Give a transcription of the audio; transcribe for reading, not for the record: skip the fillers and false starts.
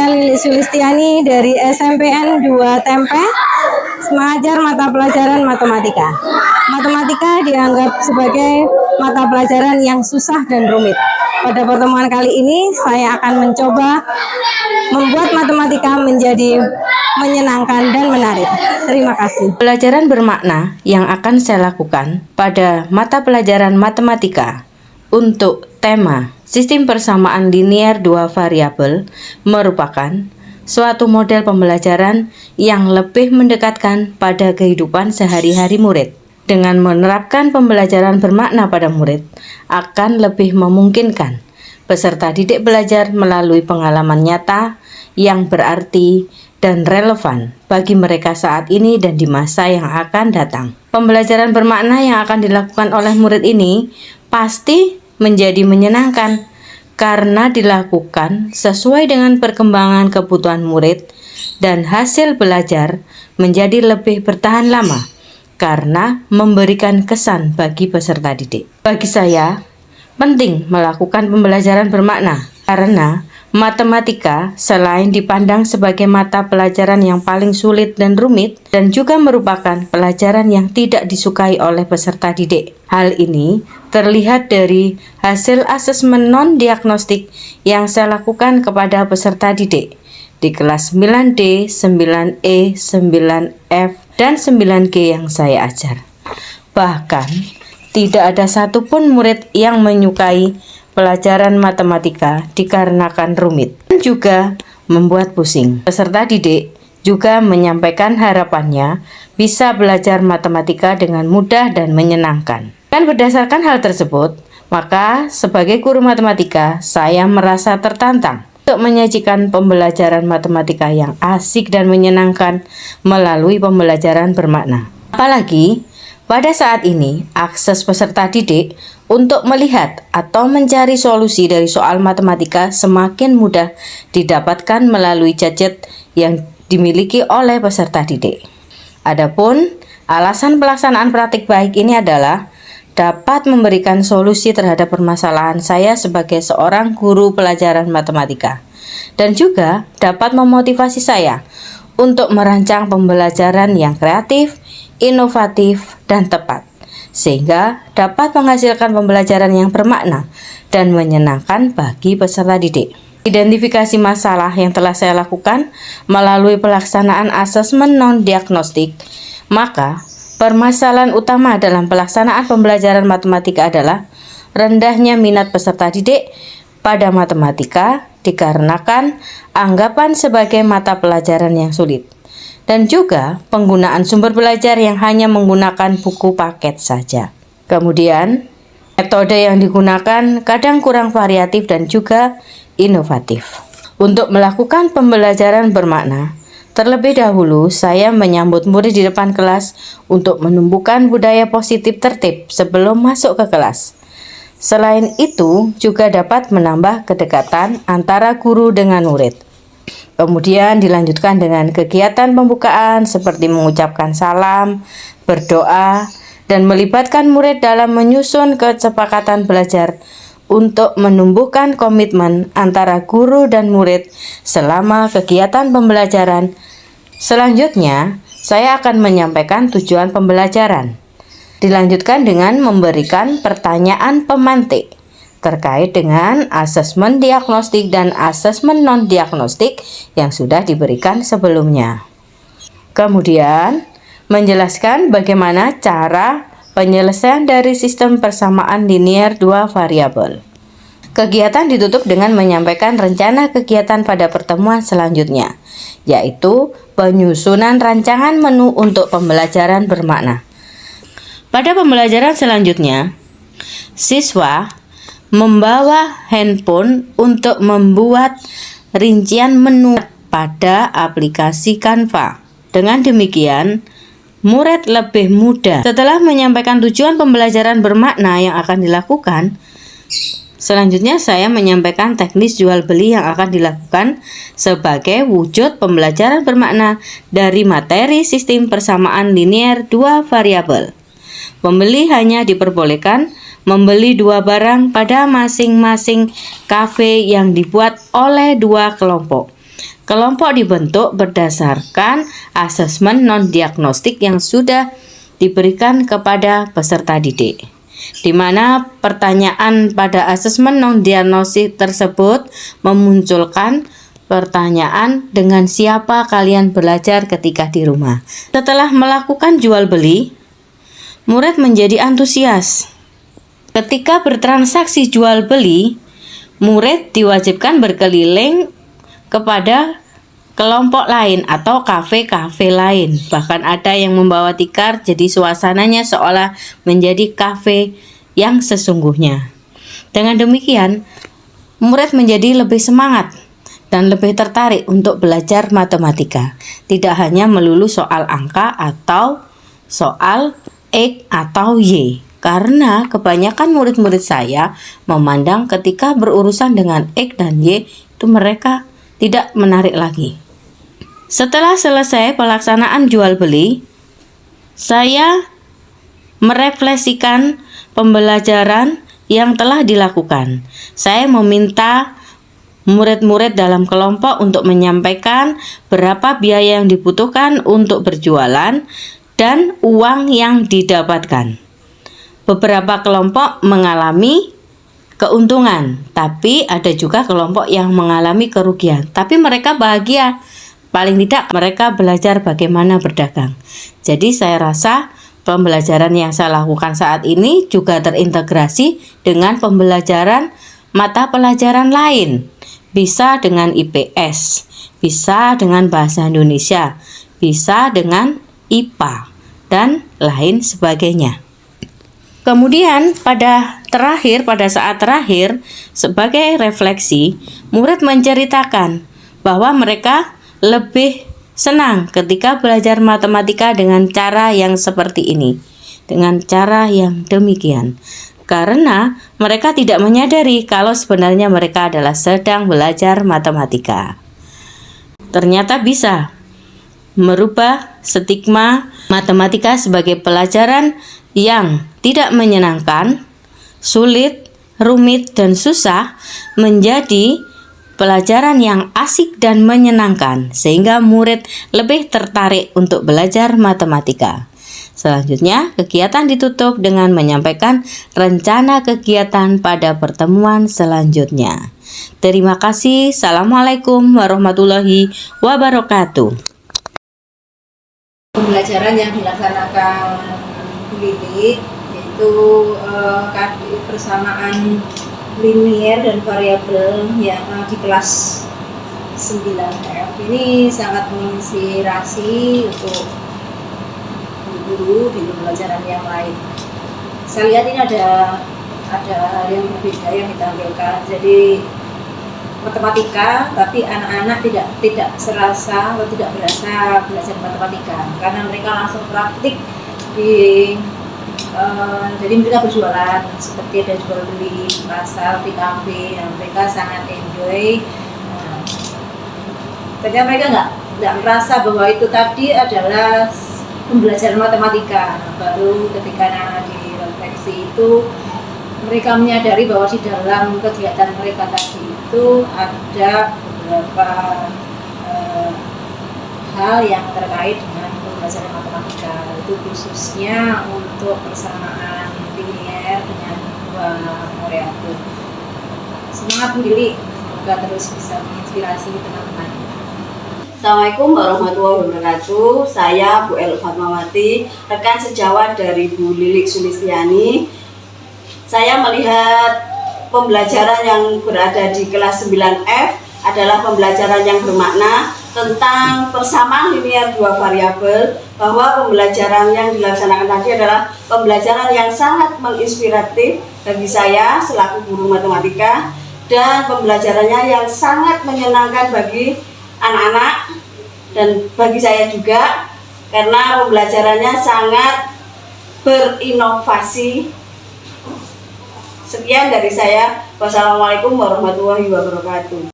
Saya Lili Sulistiani dari SMPN 2 Tempe, mengajar mata pelajaran matematika. Matematika dianggap sebagai mata pelajaran yang susah dan rumit. Pada pertemuan kali ini, saya akan mencoba membuat matematika menjadi menyenangkan dan menarik. Terima kasih. Pelajaran bermakna yang akan saya lakukan pada mata pelajaran matematika untuk tema sistem persamaan linear dua variabel merupakan suatu model pembelajaran yang lebih mendekatkan pada kehidupan sehari-hari murid. Dengan menerapkan pembelajaran bermakna pada murid, akan lebih memungkinkan peserta didik belajar melalui pengalaman nyata yang berarti dan relevan bagi mereka saat ini dan di masa yang akan datang. Pembelajaran bermakna yang akan dilakukan oleh murid ini pasti menjadi menyenangkan karena dilakukan sesuai dengan perkembangan kebutuhan murid dan hasil belajar menjadi lebih bertahan lama karena memberikan kesan bagi peserta didik. Bagi saya, penting melakukan pembelajaran bermakna karena matematika selain dipandang sebagai mata pelajaran yang paling sulit dan rumit dan juga merupakan pelajaran yang tidak disukai oleh peserta didik. Hal ini terlihat dari hasil asesmen non-diagnostik yang saya lakukan kepada peserta didik di kelas 9D, 9E, 9F, dan 9G yang saya ajar. Bahkan, tidak ada satupun murid yang menyukai pelajaran matematika dikarenakan rumit dan juga membuat pusing. Peserta didik juga menyampaikan harapannya bisa belajar matematika dengan mudah dan menyenangkan. Dan berdasarkan hal tersebut, maka sebagai guru matematika, saya merasa tertantang untuk menyajikan pembelajaran matematika yang asik dan menyenangkan melalui pembelajaran bermakna. Apalagi pada saat ini, akses peserta didik untuk melihat atau mencari solusi dari soal matematika semakin mudah didapatkan melalui gadget yang dimiliki oleh peserta didik. Adapun alasan pelaksanaan praktik baik ini adalah dapat memberikan solusi terhadap permasalahan saya sebagai seorang guru pelajaran matematika dan juga dapat memotivasi saya untuk merancang pembelajaran yang kreatif, inovatif, dan tepat, sehingga dapat menghasilkan pembelajaran yang bermakna dan menyenangkan bagi peserta didik. Identifikasi masalah yang telah saya lakukan melalui pelaksanaan asesmen non-diagnostik, maka permasalahan utama dalam pelaksanaan pembelajaran matematika adalah rendahnya minat peserta didik pada matematika dikarenakan anggapan sebagai mata pelajaran yang sulit, dan juga penggunaan sumber belajar yang hanya menggunakan buku paket saja. Kemudian, metode yang digunakan kadang kurang variatif dan juga inovatif. Untuk melakukan pembelajaran bermakna, terlebih dahulu saya menyambut murid di depan kelas untuk menumbuhkan budaya positif tertib sebelum masuk ke kelas. Selain itu, juga dapat menambah kedekatan antara guru dengan murid. Kemudian dilanjutkan dengan kegiatan pembukaan seperti mengucapkan salam, berdoa, dan melibatkan murid dalam menyusun kesepakatan belajar untuk menumbuhkan komitmen antara guru dan murid selama kegiatan pembelajaran. Selanjutnya, saya akan menyampaikan tujuan pembelajaran. Dilanjutkan dengan memberikan pertanyaan pemantik terkait dengan asesmen diagnostik dan asesmen non-diagnostik yang sudah diberikan sebelumnya. Kemudian, menjelaskan bagaimana cara penyelesaian dari sistem persamaan linear dua variabel. Kegiatan ditutup dengan menyampaikan rencana kegiatan pada pertemuan selanjutnya, yaitu penyusunan rancangan menu untuk pembelajaran bermakna. Pada pembelajaran selanjutnya, siswa membawa handphone untuk membuat rincian menu pada aplikasi Canva. Dengan demikian, murid lebih mudah. Setelah menyampaikan tujuan pembelajaran bermakna yang akan dilakukan, selanjutnya saya menyampaikan teknis jual beli yang akan dilakukan sebagai wujud pembelajaran bermakna dari materi sistem persamaan linear dua variabel. Pembeli hanya diperbolehkan membeli dua barang pada masing-masing kafe yang dibuat oleh dua kelompok. Kelompok dibentuk berdasarkan asesmen non-diagnostik yang sudah diberikan kepada peserta didik, di mana pertanyaan pada asesmen non-diagnostik tersebut memunculkan pertanyaan dengan siapa kalian belajar ketika di rumah. Setelah melakukan jual beli, murid menjadi antusias. Ketika bertransaksi jual beli, murid diwajibkan berkeliling kepada kelompok lain atau kafe-kafe lain. Bahkan ada yang membawa tikar, jadi suasananya seolah menjadi kafe yang sesungguhnya. Dengan demikian, murid menjadi lebih semangat dan lebih tertarik untuk belajar matematika. Tidak hanya melulu soal angka atau soal X atau Y. Karena kebanyakan murid-murid saya memandang ketika berurusan dengan X dan Y itu mereka tidak menarik lagi. Setelah selesai pelaksanaan jual beli, saya merefleksikan pembelajaran yang telah dilakukan. Saya meminta murid-murid dalam kelompok untuk menyampaikan berapa biaya yang dibutuhkan untuk berjualan dan uang yang didapatkan. Beberapa kelompok mengalami keuntungan, tapi ada juga kelompok yang mengalami kerugian. Tapi mereka bahagia, paling tidak mereka belajar bagaimana berdagang. Jadi saya rasa pembelajaran yang saya lakukan saat ini juga terintegrasi dengan pembelajaran mata pelajaran lain. Bisa dengan IPS, bisa dengan bahasa Indonesia, bisa dengan IPA, dan lain sebagainya. Kemudian pada saat terakhir, sebagai refleksi, murid menceritakan bahwa mereka lebih senang ketika belajar matematika dengan cara yang seperti ini, dengan cara yang demikian. Karena mereka tidak menyadari kalau sebenarnya mereka adalah sedang belajar matematika. Ternyata bisa merubah stigma matematika sebagai pelajaran yang tidak menyenangkan, sulit, rumit, dan susah menjadi pelajaran yang asik dan menyenangkan, sehingga murid lebih tertarik untuk belajar matematika. Selanjutnya, kegiatan ditutup dengan menyampaikan rencana kegiatan pada pertemuan selanjutnya. Terima kasih. Assalamualaikum warahmatullahi wabarakatuh. Pembelajaran yang dilaksanakan Bu Lili yaitu KDI persamaan linier dan variabel yang di kelas 9F ini sangat menginspirasi untuk guru di pembelajaran yang lain. Saya lihat ini ada hal yang berbeda yang ditampilkan. Jadi matematika, tapi anak-anak tidak serasa atau tidak berasa belajar matematika karena mereka langsung praktik jadi mereka berjualan, seperti ada jual beli di pasar, di kafe, mereka sangat enjoy. Ternyata mereka nggak merasa bahwa itu tadi adalah pembelajaran matematika. Baru ketika anak direfleksi itu mereka menyadari bahwa di dalam kegiatan mereka tadi itu ada beberapa hal yang terkait dengan pembelajaran matematika, itu khususnya untuk persamaan linier dengan dua variabel. Semangat Bu Lili, semoga terus bisa menginspirasi teman-teman. Assalamualaikum warahmatullahi wabarakatuh. Saya Bu El Fatmawati, rekan sejawat dari Bu Lilik Sulistiani. Saya melihat pembelajaran yang berada di kelas 9F adalah pembelajaran yang bermakna tentang persamaan linier dua variabel, bahwa pembelajaran yang dilaksanakan tadi adalah pembelajaran yang sangat menginspiratif bagi saya selaku guru matematika, dan pembelajarannya yang sangat menyenangkan bagi anak-anak dan bagi saya juga, karena pembelajarannya sangat berinovasi. Sekian dari saya. Wassalamualaikum warahmatullahi wabarakatuh.